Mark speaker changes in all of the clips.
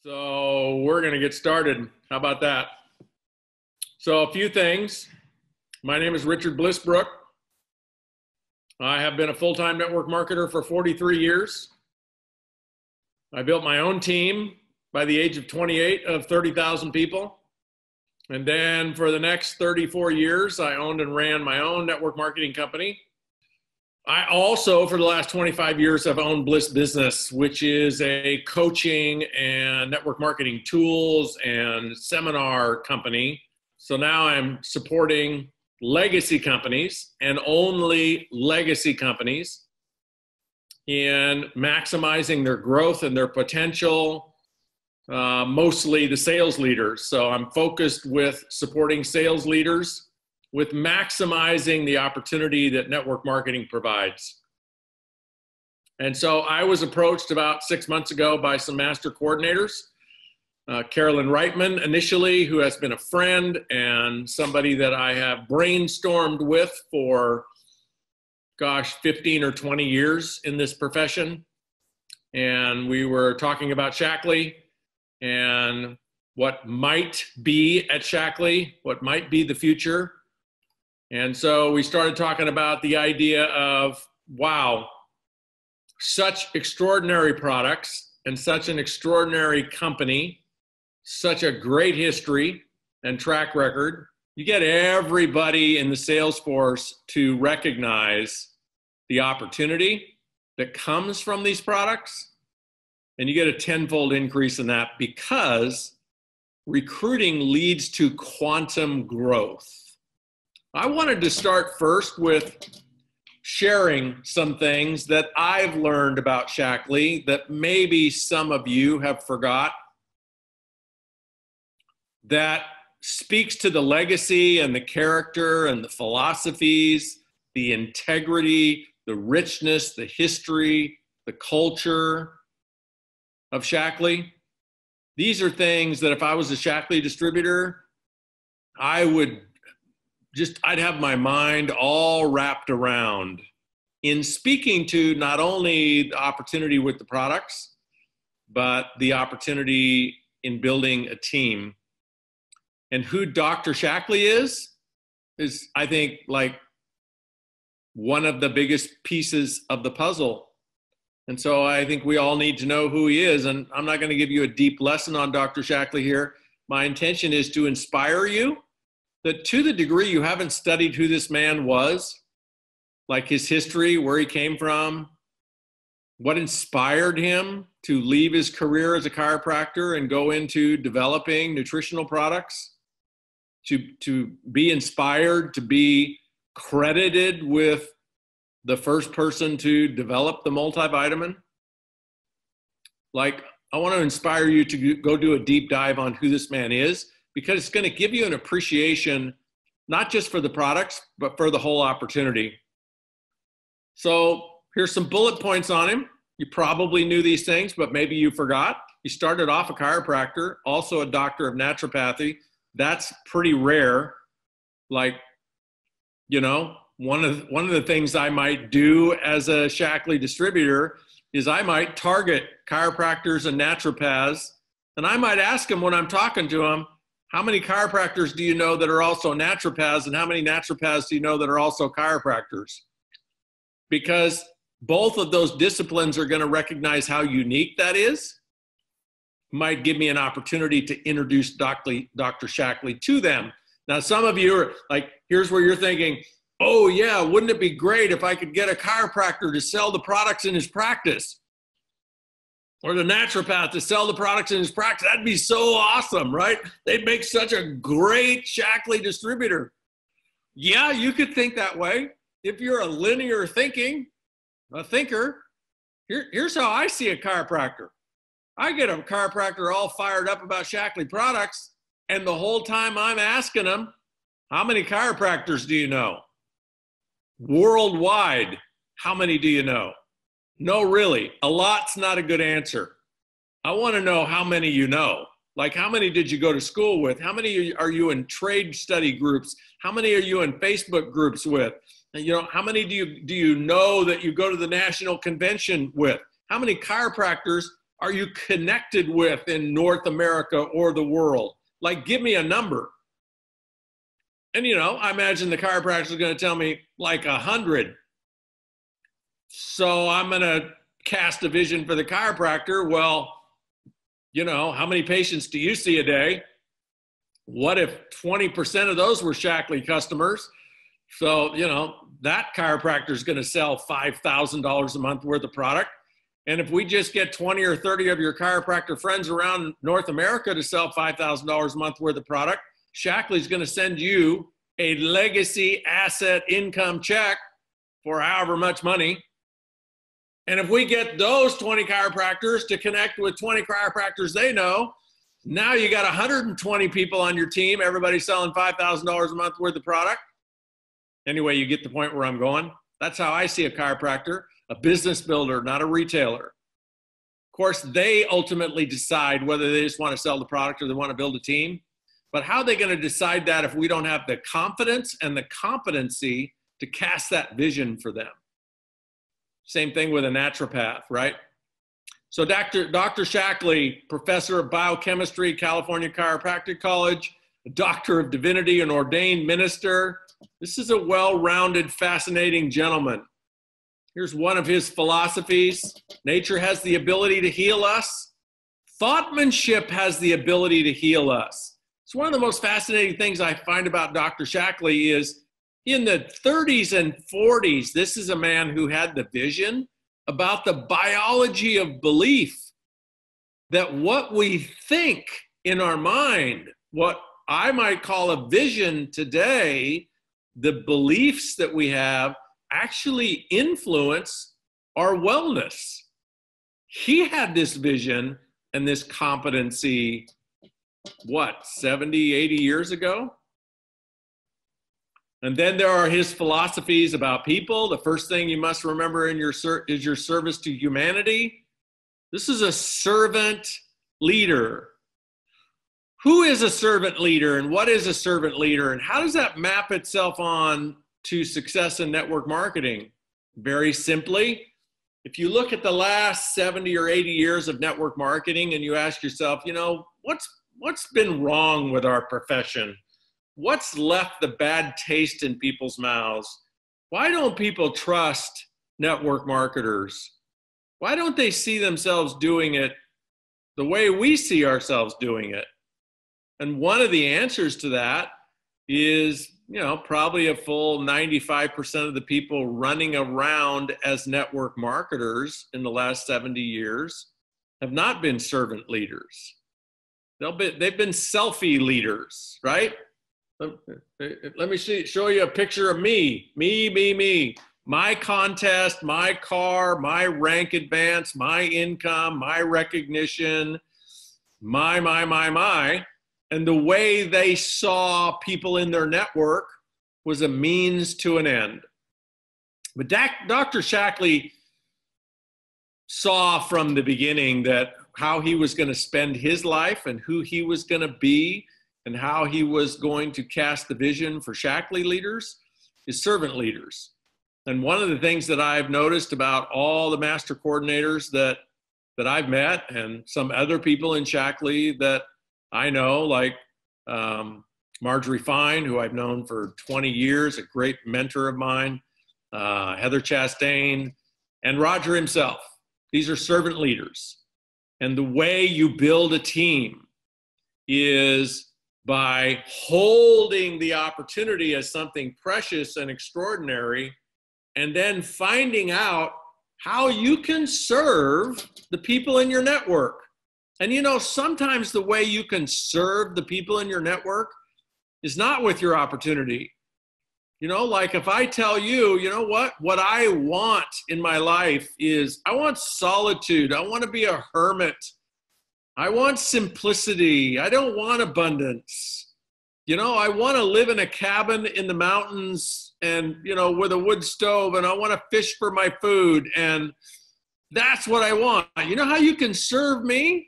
Speaker 1: So we're going to get started. How about that? So a few things. My name is Richard Bliss Brooke. I have been a full-time network marketer for 43 years. I built my own team by the age of 28 of 30,000 people. And then for the next 34 years, I owned and ran my own network marketing company. I also, for the last 25 years, have owned Bliss Business, which is a coaching and network marketing tools and seminar company. So now I'm supporting legacy companies and only legacy companies in maximizing their growth and their potential, mostly the sales leaders. So I'm focused with supporting sales leaders with maximizing the opportunity that network marketing provides. And so I was approached about 6 months ago by some master coordinators, Carolyn Reitman initially, who has been a friend and somebody that I have brainstormed with for, 15 or 20 years in this profession. And we were talking about Shaklee and what might be at Shaklee, what might be the future. And so we started talking about the idea of, wow, such extraordinary products and such an extraordinary company, such a great history and track record. You get everybody in the sales force to recognize the opportunity that comes from these products, and you get a tenfold increase in that because recruiting leads to quantum growth. I wanted to start first with sharing some things that I've learned about Shaklee that maybe some of you have forgot, that speaks to the legacy and the character and the philosophies, the integrity, the richness, the history, the culture of Shaklee. These are things that if I was a Shaklee distributor, I'd have my mind all wrapped around in speaking to not only the opportunity with the products, but the opportunity in building a team. And who Dr. Shaklee is, I think, like one of the biggest pieces of the puzzle. And so I think we all need to know who he is. And I'm not going to give you a deep lesson on Dr. Shaklee here. My intention is to inspire you that to the degree you haven't studied who this man was, like his history, where he came from, what inspired him to leave his career as a chiropractor and go into developing nutritional products, to be inspired, to be credited with the first person to develop the multivitamin. Like, I want to inspire you to go do a deep dive on who this man is, because it's going to give you an appreciation, not just for the products, but for the whole opportunity. So here's some bullet points on him. You probably knew these things, but maybe you forgot. He started off a chiropractor, also a doctor of naturopathy. That's pretty rare. Like, you know, one of the things I might do as a Shaklee distributor is I might target chiropractors and naturopaths, and I might ask them when I'm talking to them, how many chiropractors do you know that are also naturopaths, and how many naturopaths do you know that are also chiropractors? Because both of those disciplines are going to recognize how unique that is. Might give me an opportunity to introduce Dr. Shaklee to them. Now, some of you are like, here's where you're thinking, oh yeah, wouldn't it be great if I could get a chiropractor to sell the products in his practice? Or the naturopath to sell the products in his practice? That'd be so awesome, right? They'd make such a great Shaklee distributor. Yeah, you could think that way. If you're a linear thinker, here's how I see a chiropractor. I get a chiropractor all fired up about Shaklee products, and the whole time I'm asking them, how many chiropractors do you know? Worldwide, how many do you know? No, really, a lot's not a good answer. I want to know how many you know. Like, how many did you go to school with? How many are you in trade study groups? How many are you in Facebook groups with? You know, how many do you know that you go to the national convention with? How many chiropractors are you connected with in North America or the world? Like, give me a number. And, you know, I imagine the chiropractor is going to tell me like 100. So I'm going to cast a vision for the chiropractor. Well, you know, how many patients do you see a day? What if 20% of those were Shaklee customers? So, you know, that chiropractor is going to sell $5,000 a month worth of product. And if we just get 20 or 30 of your chiropractor friends around North America to sell $5,000 a month worth of product, Shaklee is going to send you a legacy asset income check for however much money. And if we get those 20 chiropractors to connect with 20 chiropractors they know, now you got 120 people on your team, everybody selling $5,000 a month worth of product. Anyway, you get the point where I'm going. That's how I see a chiropractor, a business builder, not a retailer. Of course, they ultimately decide whether they just want to sell the product or they want to build a team. But how are they going to decide that if we don't have the confidence and the competency to cast that vision for them? Same thing with a naturopath, right? So Dr. Shaklee, professor of biochemistry, California Chiropractic College, a doctor of divinity, an ordained minister. This is a well-rounded, fascinating gentleman. Here's one of his philosophies. Nature has the ability to heal us. Thoughtmanship has the ability to heal us. It's one of the most fascinating things I find about Dr. Shaklee is in the 30s and 40s, this is a man who had the vision about the biology of belief, that what we think in our mind, what I might call a vision today, the beliefs that we have actually influence our wellness. He had this vision and this competency, what, 70, 80 years ago? And then there are his philosophies about people. The first thing you must remember in your is your service to humanity. This is a servant leader. Who is a servant leader and what is a servant leader and how does that map itself on to success in network marketing? Very simply, if you look at the last 70 or 80 years of network marketing and you ask yourself, you know, what's been wrong with our profession? What's left the bad taste in people's mouths? Why don't people trust network marketers? Why don't they see themselves doing it the way we see ourselves doing it? And one of the answers to that is, you know, probably a full 95% of the people running around as network marketers in the last 70 years have not been servant leaders. They've been selfie leaders, right? Let me show you a picture of me, my contest, my car, my rank advance, my income, my recognition, my. And the way they saw people in their network was a means to an end. But Dr. Shaklee saw from the beginning that how he was going to spend his life and who he was going to be and how he was going to cast the vision for Shaklee leaders is servant leaders. And one of the things that I've noticed about all the master coordinators that I've met and some other people in Shaklee that I know, like Marjorie Fine, who I've known for 20 years, a great mentor of mine, Heather Chastain, and Roger himself. These are servant leaders. And the way you build a team is by holding the opportunity as something precious and extraordinary, and then finding out how you can serve the people in your network. And you know, sometimes the way you can serve the people in your network is not with your opportunity. You know, like if I tell you, you know what I want in my life is I want solitude. I want to be a hermit. I want simplicity. I don't want abundance. You know, I want to live in a cabin in the mountains and, you know, with a wood stove, and I want to fish for my food. And that's what I want. You know how you can serve me?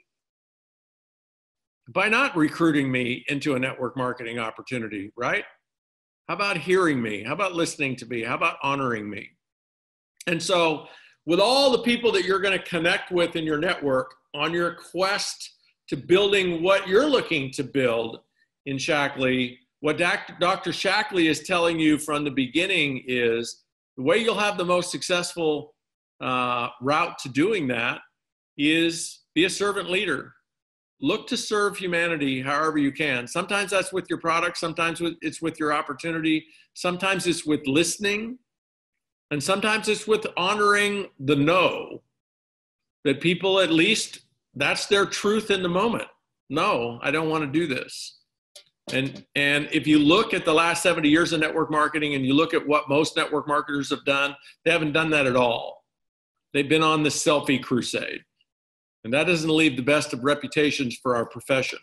Speaker 1: By not recruiting me into a network marketing opportunity, right? How about hearing me? How about listening to me? How about honoring me? And so with all the people that you're going to connect with in your network on your quest to building what you're looking to build in Shaklee, what Dr. Shaklee is telling you from the beginning is the way you'll have the most successful route to doing that is be a servant leader. Look to serve humanity however you can. Sometimes that's with your product. Sometimes it's with your opportunity. Sometimes it's with listening. And sometimes it's with honoring the no, that people, at least that's their truth in the moment. No, I don't want to do this. And if you look at the last 70 years of network marketing and you look at what most network marketers have done, they haven't done that at all. They've been on the selfie crusade. And that doesn't leave the best of reputations for our profession.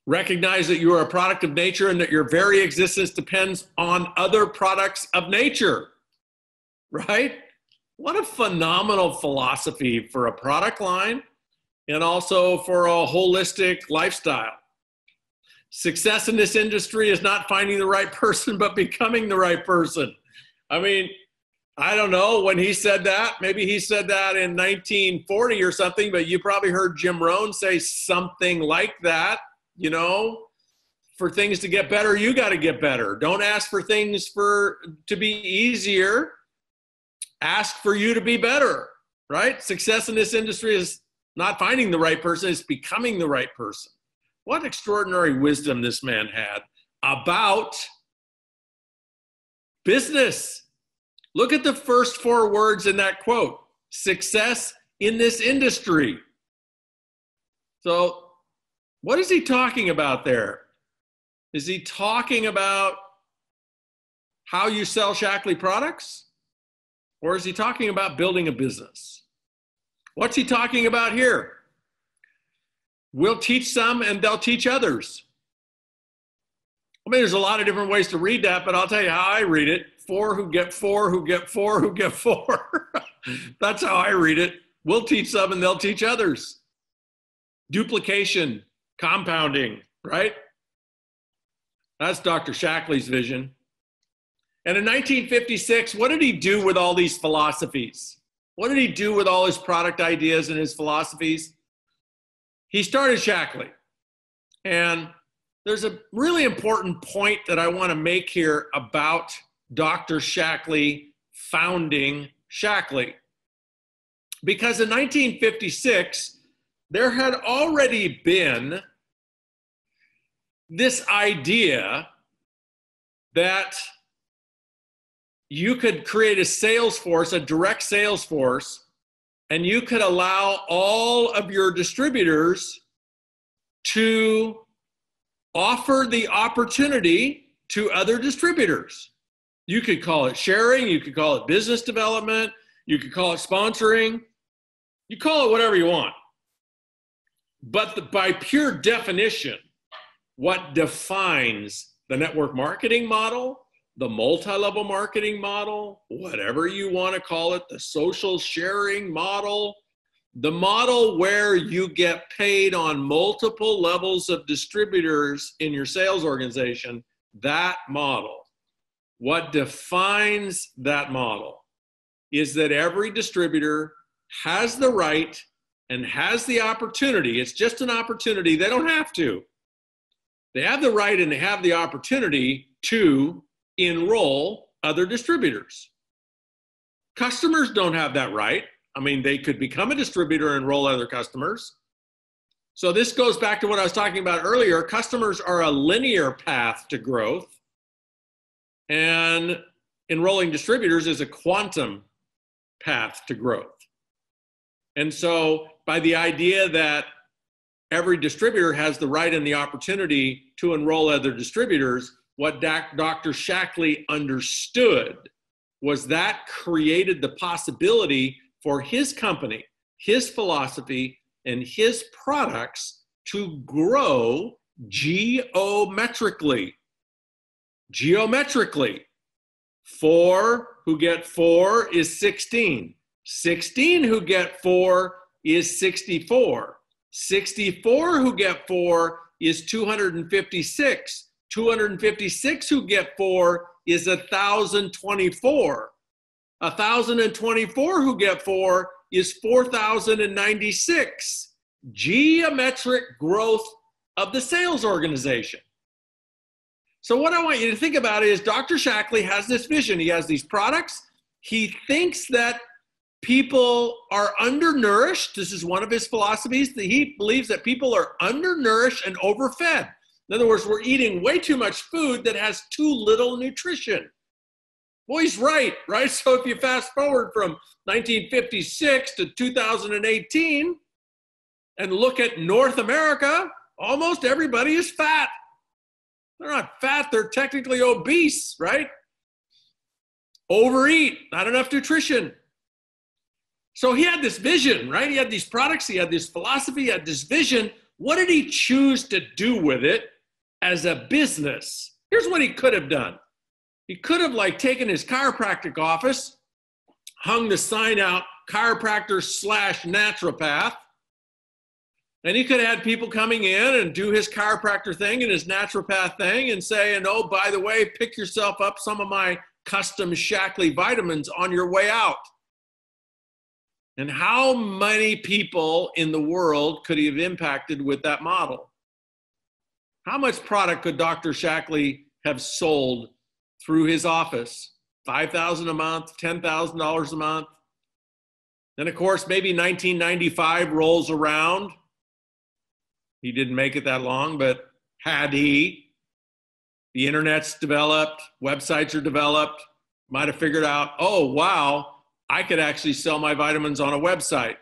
Speaker 1: Recognize that you are a product of nature and that your very existence depends on other products of nature, right? What a phenomenal philosophy for a product line and also for a holistic lifestyle. Success in this industry is not finding the right person, but becoming the right person. I mean, I don't know when he said that. Maybe he said that in 1940 or something, but you probably heard Jim Rohn say something like that. You know, for things to get better, you got to get better. Don't ask for things to be easier. Ask for you to be better, right? Success in this industry is not finding the right person, it's becoming the right person. What extraordinary wisdom this man had about business. Look at the first 4 words in that quote: success in this industry. So what is he talking about there? Is he talking about how you sell Shaklee products? Or is he talking about building a business? What's he talking about here? We'll teach some and they'll teach others. I mean, there's a lot of different ways to read that, but I'll tell you how I read it. 4 who get 4 who get 4 who get 4. That's how I read it. We'll teach some and they'll teach others. Duplication, compounding, right? That's Dr. Shaklee's vision. And in 1956, what did he do with all these philosophies? What did he do with all his product ideas and his philosophies? He started Shaklee. And there's a really important point that I want to make here about Dr. Shaklee founding Shaklee. Because in 1956, there had already been this idea that you could create a sales force, a direct sales force, and you could allow all of your distributors to offer the opportunity to other distributors. You could call it sharing, you could call it business development, you could call it sponsoring, you call it whatever you want. But by pure definition, what defines the network marketing model, the multi-level marketing model, whatever you want to call it, the social sharing model, the model where you get paid on multiple levels of distributors in your sales organization, that model, what defines that model is that every distributor has the right and has the opportunity. It's just an opportunity. They don't have to. They have the right and they have the opportunity to enroll other distributors. Customers don't have that right. I mean, they could become a distributor and enroll other customers. So this goes back to what I was talking about earlier. Customers are a linear path to growth, and enrolling distributors is a quantum path to growth. And so by the idea that every distributor has the right and the opportunity to enroll other distributors, what Dr. Shaklee understood was that created the possibility for his company, his philosophy, and his products to grow geometrically. Geometrically. 4 who get 4 is 16. 16 who get 4 is 64. 64 who get 4 is 256. 256 who get 4 is 1,024. 1,024 who get 4 is 4,096. Geometric growth of the sales organization. So what I want you to think about is Dr. Shaklee has this vision. He has these products. He thinks that people are undernourished. This is one of his philosophies. He believes that people are undernourished and overfed. In other words, we're eating way too much food that has too little nutrition. Boy, he's right? So if you fast forward from 1956 to 2018 and look at North America, almost everybody is fat. They're not fat, they're technically obese, right? Overeat, not enough nutrition. So he had this vision, right? He had these products, he had this philosophy, he had this vision. What did he choose to do with it as a business? Here's what he could have done. He could have taken his chiropractic office, hung the sign out, chiropractor / naturopath, and he could have had people coming in and do his chiropractor thing and his naturopath thing and say, and oh, by the way, pick yourself up some of my custom Shaklee vitamins on your way out. And how many people in the world could he have impacted with that model? How much product could Dr. Shaklee have sold through his office? $5,000 a month, $10,000 a month. Then, of course, maybe 1995 rolls around. He didn't make it that long, but had he, the internet's developed, websites are developed, might have figured out, oh, wow, I could actually sell my vitamins on a website.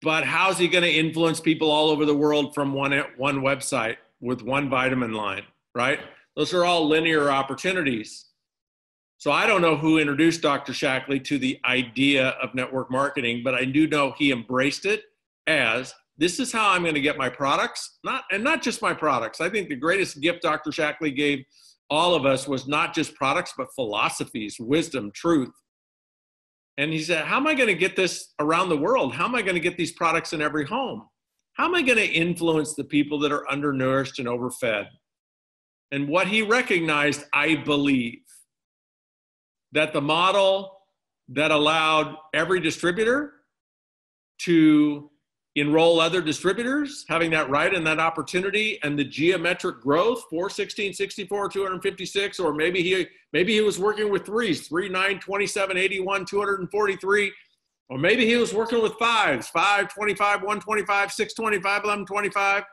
Speaker 1: But how's he going to influence people all over the world from one website with one vitamin line, right? Those are all linear opportunities. So I don't know who introduced Dr. Shaklee to the idea of network marketing, but I do know he embraced it as this is how I'm going to get my products, not just my products. I think the greatest gift Dr. Shaklee gave all of us was not just products, but philosophies, wisdom, truth. And he said, how am I going to get this around the world? How am I going to get these products in every home? How am I going to influence the people that are undernourished and overfed? And what he recognized, I believe, that the model that allowed every distributor to enroll other distributors, having that right and that opportunity, and the geometric growth, 4, 16, 64, 256, or maybe he was working with 3s, 3, 9, 27, 81, 243, or maybe he was working with 5s, 5, 25, 125, 625, 1125.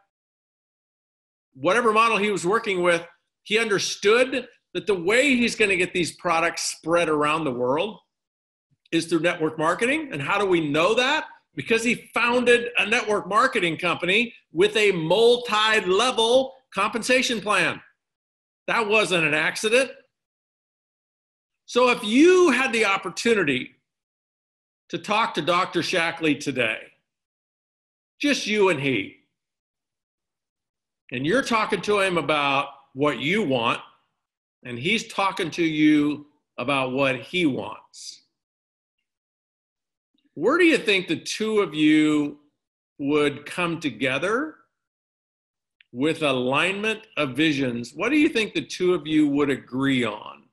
Speaker 1: Whatever model he was working with, he understood that the way he's going to get these products spread around the world is through network marketing. And how do we know that? Because he founded a network marketing company with a multi-level compensation plan. That wasn't an accident. So if you had the opportunity to talk to Dr. Shaklee today, just you and he, and you're talking to him about what you want, and he's talking to you about what he wants, where do you think the two of you would come together with alignment of visions? What do you think the two of you would agree on?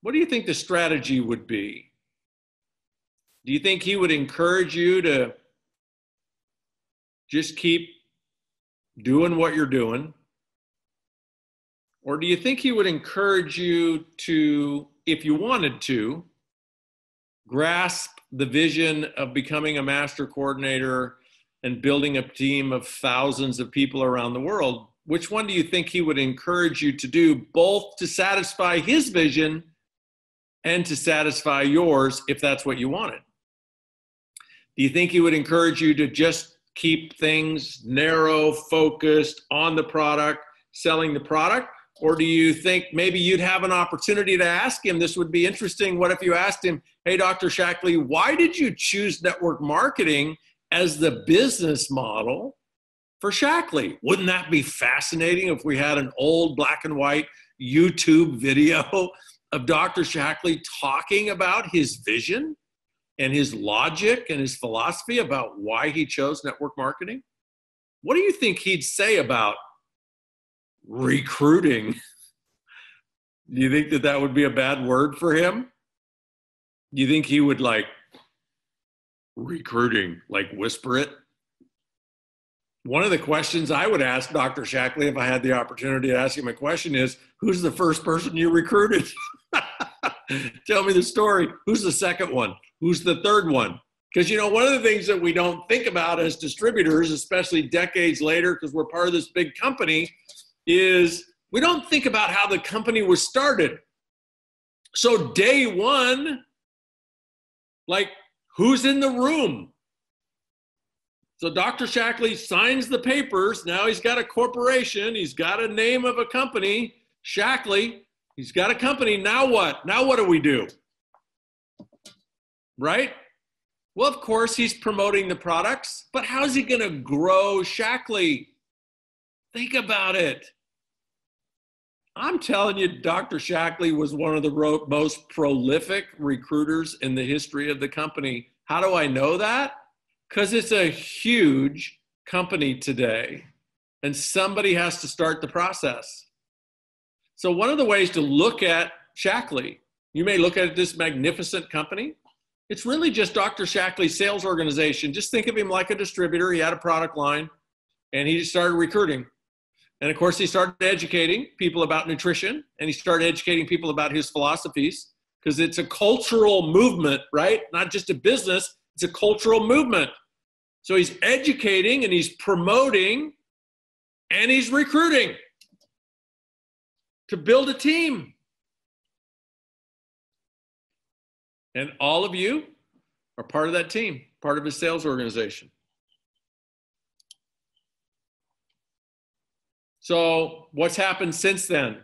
Speaker 1: What do you think the strategy would be? Do you think he would encourage you to just keep doing what you're doing? Or do you think he would encourage you to, if you wanted to, grasp the vision of becoming a master coordinator and building a team of thousands of people around the world? Which one do you think he would encourage you to do, both to satisfy his vision and to satisfy yours, if that's what you wanted? Do you think he would encourage you to just keep things narrow, focused on the product, selling the product? Or do you think maybe you'd have an opportunity to ask him? This would be interesting. What if you asked him, hey, Dr. Shaklee, why did you choose network marketing as the business model for Shaklee? Wouldn't that be fascinating if we had an old black and white YouTube video of Dr. Shaklee talking about his vision and his logic and his philosophy about why he chose network marketing? What do you think he'd say about recruiting Do you think that that would be a bad word for him? Do you think he would like recruiting, like whisper it? One of the questions I would ask Dr. Shaklee if I had the opportunity to ask him a question is, who's the first person you recruited? Tell me the story. Who's the second one? Who's the third one? Because, you know, one of the things that we don't think about as distributors, especially decades later, because we're part of this big company, is we don't think about how the company was started. So day one, like, who's in the room? So Dr. Shaklee signs the papers. Now he's got a corporation. He's got a name of a company, Shaklee. He's got a company. Now what? Now what do we do? Right? Well, of course, he's promoting the products, but how's he going to grow Shaklee? Think about it. I'm telling you, Dr. Shaklee was one of the most prolific recruiters in the history of the company. How do I know that? Because it's a huge company today, and somebody has to start the process. So one of the ways to look at Shaklee, you may look at this magnificent company. It's really just Dr. Shaklee's sales organization. Just think of him like a distributor. He had a product line, and he just started recruiting. And of course, he started educating people about nutrition, and he started educating people about his philosophies, because it's a cultural movement, right? Not just a business, it's a cultural movement. So he's educating, and he's promoting, and he's recruiting to build a team. And all of you are part of that team, part of his sales organization. So what's happened since then?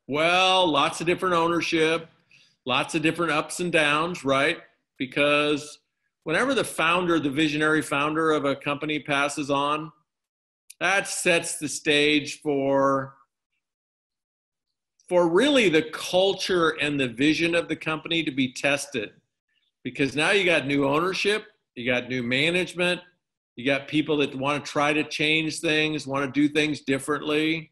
Speaker 1: Well, lots of different ownership, lots of different ups and downs, right? Because whenever the founder, the visionary founder of a company passes on, that sets the stage for really the culture and the vision of the company to be tested. Because now you got new ownership, you got new management, you got people that want to try to change things, want to do things differently.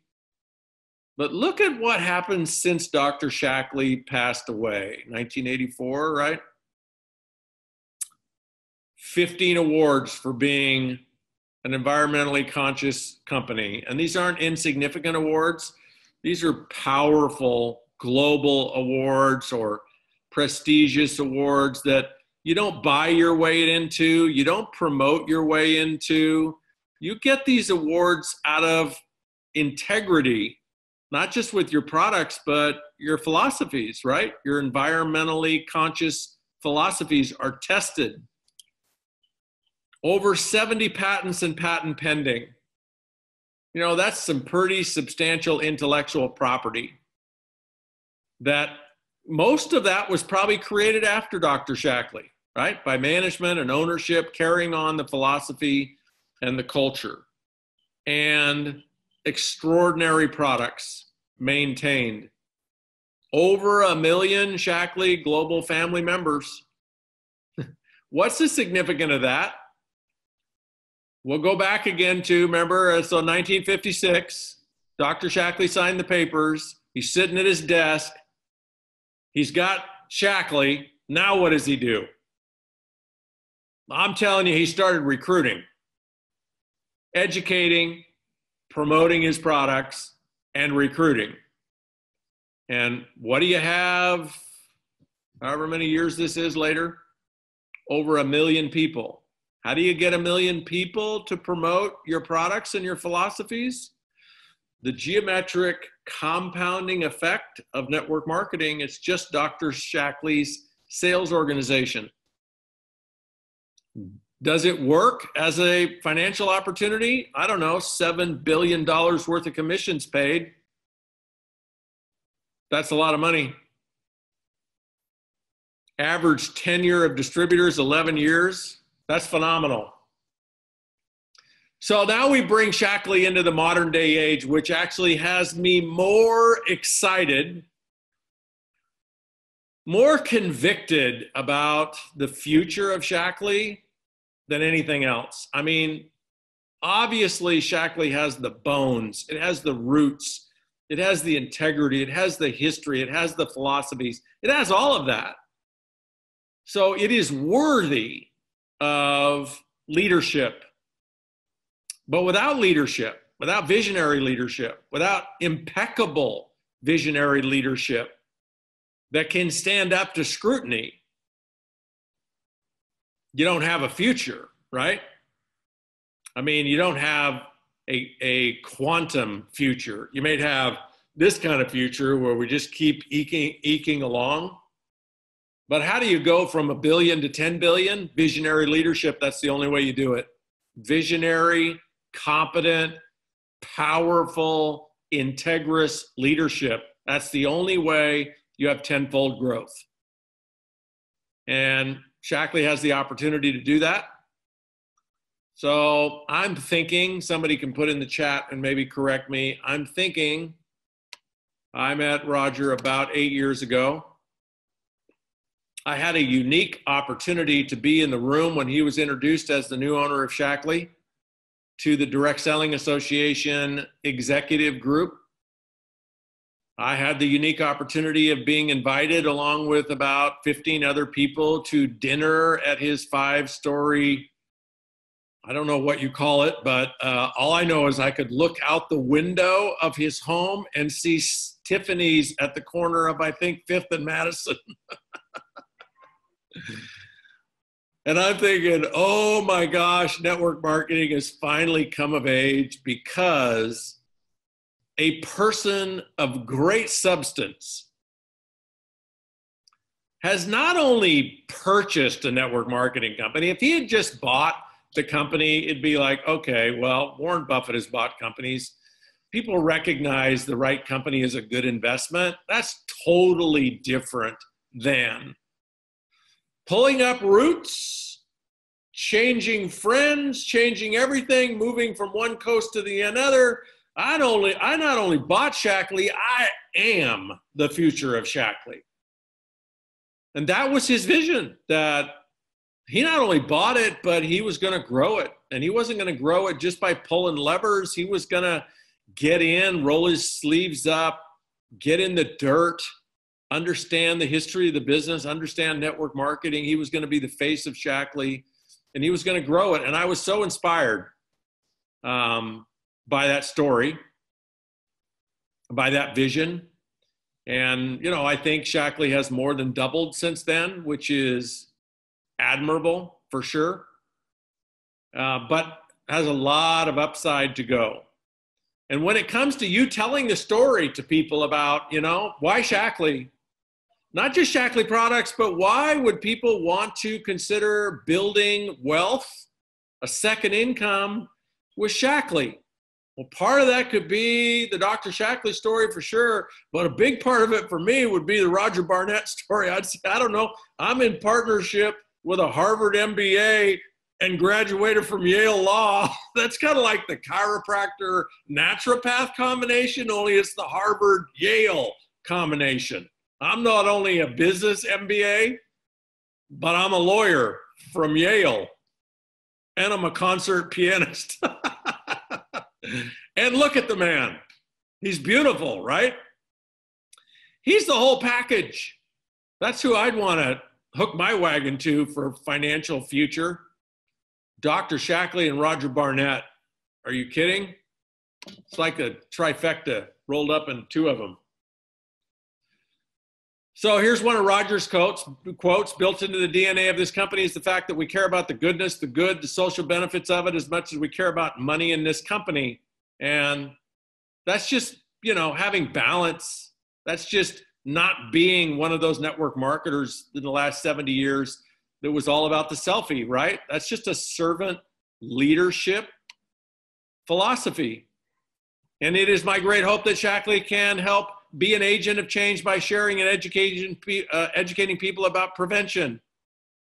Speaker 1: But look at what happened since Dr. Shaklee passed away, 1984, right? 15 awards for being an environmentally conscious company. And these aren't insignificant awards. These are powerful global awards or prestigious awards that you don't buy your way into, you don't promote your way into. You get these awards out of integrity, not just with your products, but your philosophies, right? Your environmentally conscious philosophies are tested. Over 70 patents and patent pending. You know, that's some pretty substantial intellectual property. That most of that was probably created after Dr. Shaklee, right? By management and ownership, carrying on the philosophy and the culture. And extraordinary products maintained. Over 1 million Shaklee global family members. What's the significance of that? We'll go back again to, remember, so 1956, Dr. Shaklee signed the papers. He's sitting at his desk. He's got Shaklee. Now what does he do? I'm telling you, he started recruiting, educating, promoting his products, and recruiting. And what do you have, however many years this is later? Over 1 million people. How do you get 1 million people to promote your products and your philosophies? The geometric compounding effect of network marketing, it's just Dr. Shaklee's sales organization. Does it work as a financial opportunity? I don't know, $7 billion worth of commissions paid. That's a lot of money. Average tenure of distributors, 11 years. That's phenomenal. So now we bring Shaklee into the modern day age, which actually has me more excited, more convicted about the future of Shaklee than anything else. I mean, obviously Shaklee has the bones, it has the roots, It has the integrity. It has the history. It has the philosophies. It has all of that. So it is worthy of leadership. But without leadership, without visionary leadership, without impeccable visionary leadership that can stand up to scrutiny, you don't have a future, right? I mean, you don't have a quantum future. You may have this kind of future where we just keep eking along. But how do you go from 1 billion to 10 billion? Visionary leadership, that's the only way you do it. Visionary, competent, powerful, integrous leadership. That's the only way you have tenfold growth. And Shaklee has the opportunity to do that. So I'm thinking, somebody can put in the chat and maybe correct me. I'm thinking I met Roger about 8 years ago. I had a unique opportunity to be in the room when he was introduced as the new owner of Shaklee to the Direct Selling Association executive group. I had the unique opportunity of being invited along with about 15 other people to dinner at his 5-story, I don't know what you call it, but all I know is I could look out the window of his home and see Tiffany's at the corner of, I think, 5th and Madison. And I'm thinking, oh my gosh, network marketing has finally come of age because a person of great substance has not only purchased a network marketing company. If he had just bought the company, it'd be like, okay, well, Warren Buffett has bought companies. People recognize the right company is a good investment. That's totally different than pulling up roots, changing friends, changing everything, moving from one coast to the another. I not only bought Shaklee, I am the future of Shaklee. And that was his vision, that he not only bought it, but he was going to grow it. And he wasn't going to grow it just by pulling levers. He was going to get in, roll his sleeves up, get in the dirt, understand the history of the business, understand network marketing. He was going to be the face of Shaklee, and he was going to grow it. And I was so inspired by that story, by that vision. And, you know, I think Shaklee has more than doubled since then, which is admirable for sure, but has a lot of upside to go. And when it comes to you telling the story to people about, you know, why Shaklee, not just Shaklee products, but why would people want to consider building wealth, a second income with Shaklee? Well, part of that could be the Dr. Shaklee story for sure, but a big part of it for me would be the Roger Barnett story. I'd say, I don't know, I'm in partnership with a Harvard MBA and graduated from Yale Law. That's kind of like the chiropractor naturopath combination, only it's the Harvard Yale combination. I'm not only a business MBA, but I'm a lawyer from Yale, and I'm a concert pianist. And look at the man. He's beautiful, right? He's the whole package. That's who I'd want to hook my wagon to for financial future. Dr. Shaklee and Roger Barnett. Are you kidding? It's like a trifecta rolled up in two of them. So here's one of Roger's quotes. Built into the DNA of this company is the fact that we care about the goodness, the good, the social benefits of it as much as we care about money in this company. And that's just, you know, having balance. That's just not being one of those network marketers in the last 70 years that was all about the selfie, right? That's just a servant leadership philosophy. And it is my great hope that Shaklee can help be an agent of change by sharing and educating people about prevention.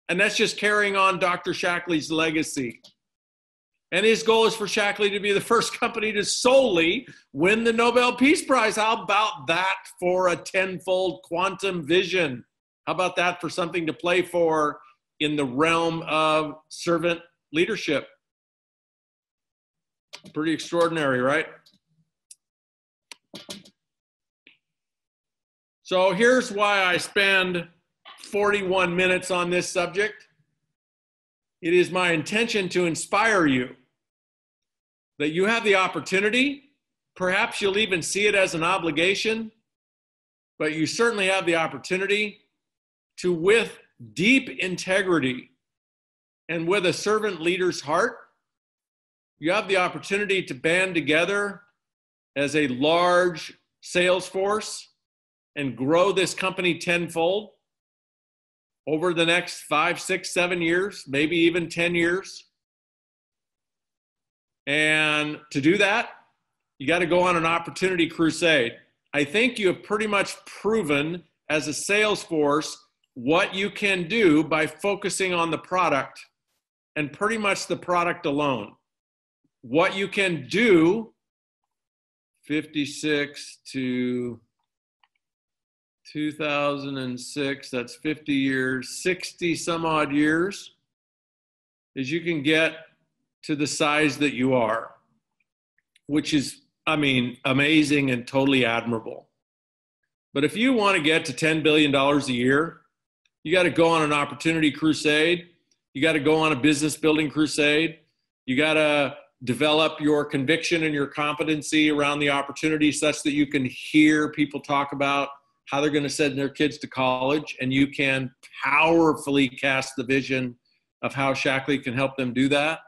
Speaker 1: And that's just carrying on Dr. Shaklee's legacy. And his goal is for Shaklee to be the first company to solely win the Nobel Peace Prize. How about that for a tenfold quantum vision? How about that for something to play for in the realm of servant leadership? Pretty extraordinary, right? So here's why I spend 41 minutes on this subject. It is my intention to inspire you that you have the opportunity. Perhaps you'll even see it as an obligation, but you certainly have the opportunity to, with deep integrity and with a servant leader's heart, you have the opportunity to band together as a large sales force and grow this company tenfold over the next 5, 6, 7 years, maybe even 10 years. And to do that, you got to go on an opportunity crusade. I think you have pretty much proven as a sales force what you can do by focusing on the product and pretty much the product alone. What you can do, 56 to 2006, that's 50 years, 60 some odd years, is you can get to the size that you are, which is, I mean, amazing and totally admirable. But if you want to get to $10 billion a year, you got to go on an opportunity crusade. You got to go on a business building crusade. You got to develop your conviction and your competency around the opportunity such that you can hear people talk about how they're going to send their kids to college, and you can powerfully cast the vision of how Shaklee can help them do that.